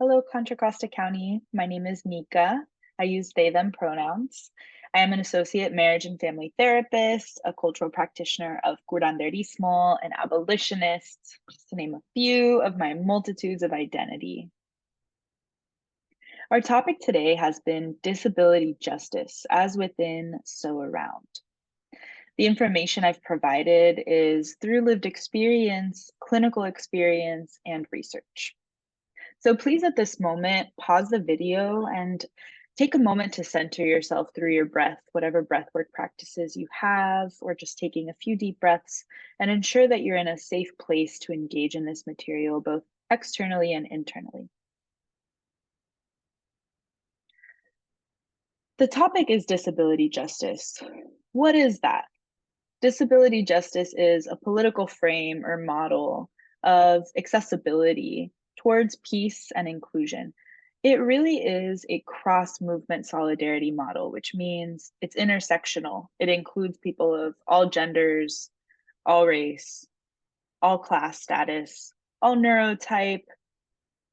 Hello, Contra Costa County. My name is Mika. I use they, them pronouns. I am an associate marriage and family therapist, a cultural practitioner of curanderismo, an abolitionist, just to name a few of my multitudes of identity. Our topic today has been disability justice, as within, so around. The information I've provided is through lived experience, clinical experience, and research. So please at this moment, pause the video and take a moment to center yourself through your breath, whatever breathwork practices you have, or just taking a few deep breaths, and ensure that you're in a safe place to engage in this material, both externally and internally. The topic is disability justice. What is that? Disability justice is a political frame or model of accessibility towards peace and inclusion. It really is a cross-movement solidarity model, which means it's intersectional. It includes people of all genders, all race, all class status, all neurotype.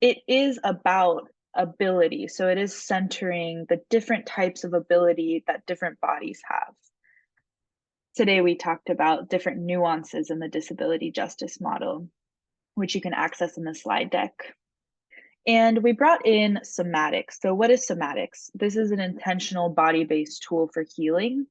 It is about ability. So it is centering the different types of ability that different bodies have. Today, we talked about different nuances in the disability justice model, which you can access in the slide deck. And we brought in Somatic. So what is Somatics? This is an intentional body-based tool for healing.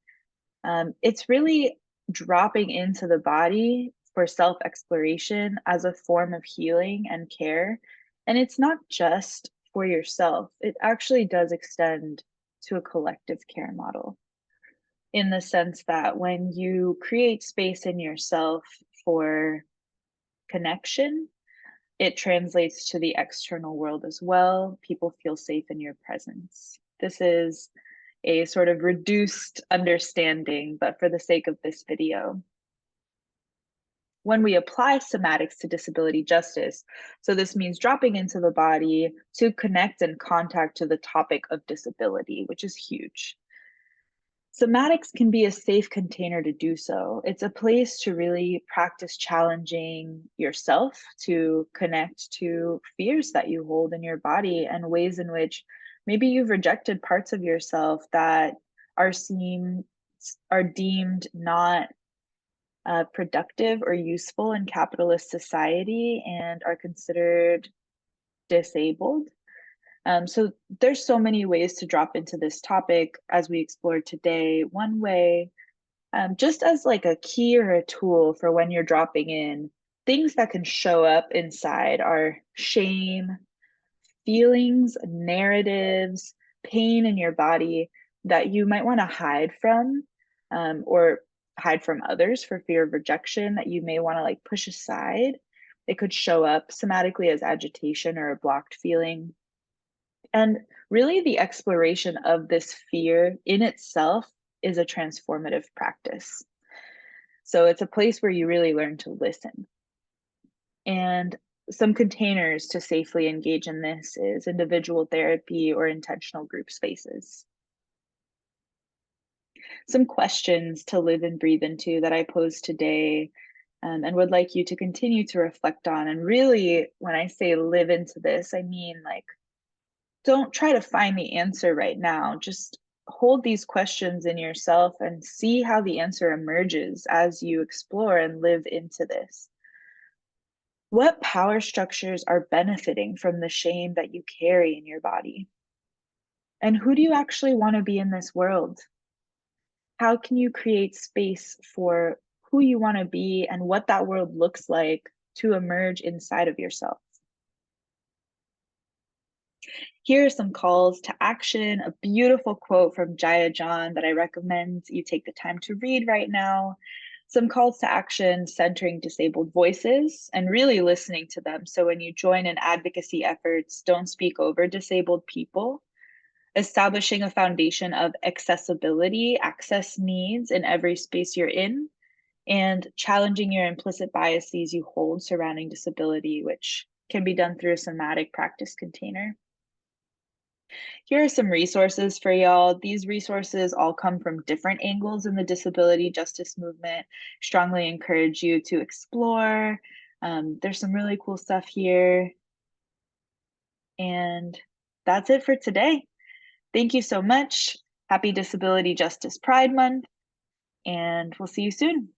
It's really dropping into the body for self-exploration as a form of healing and care. And it's not just for yourself. It actually does extend to a collective care model, in the sense that when you create space in yourself for connection, it translates to the external world as well. People feel safe in your presence. This is a sort of reduced understanding, but for the sake of this video, when we apply somatics to disability justice, so this means dropping into the body to connect and contact to the topic of disability, which is huge. Somatics can be a safe container to do so. It's a place to really practice challenging yourself, to connect to fears that you hold in your body and ways in which maybe you've rejected parts of yourself that are deemed not productive or useful in capitalist society and are considered disabled. So there's so many ways to drop into this topic as we explored today. One way, just as like a key or a tool for when you're dropping in, things that can show up inside are shame, feelings, narratives, pain in your body that you might want to hide from, or hide from others for fear of rejection, that you may want to like push aside. It could show up somatically as agitation or a blocked feeling. And really, the exploration of this fear in itself is a transformative practice. So it's a place where you really learn to listen. And some containers to safely engage in this is individual therapy or intentional group spaces. Some questions to live and breathe into that I posed today, and would like you to continue to reflect on. And really, when I say live into this, I mean like, don't try to find the answer right now. Just hold these questions in yourself and see how the answer emerges as you explore and live into this. What power structures are benefiting from the shame that you carry in your body? And who do you actually want to be in this world? How can you create space for who you want to be and what that world looks like to emerge inside of yourself? Here are some calls to action, a beautiful quote from Jaya John that I recommend you take the time to read right now. Some calls to action centering disabled voices and really listening to them. So when you join in advocacy efforts, don't speak over disabled people. Establishing a foundation of accessibility, access needs in every space you're in, and challenging your implicit biases you hold surrounding disability, which can be done through a somatic practice container. Here are some resources for y'all. These resources all come from different angles in the disability justice movement. Strongly encourage you to explore. There's some really cool stuff here. And that's it for today. Thank you so much. Happy Disability Justice Pride Month, and we'll see you soon.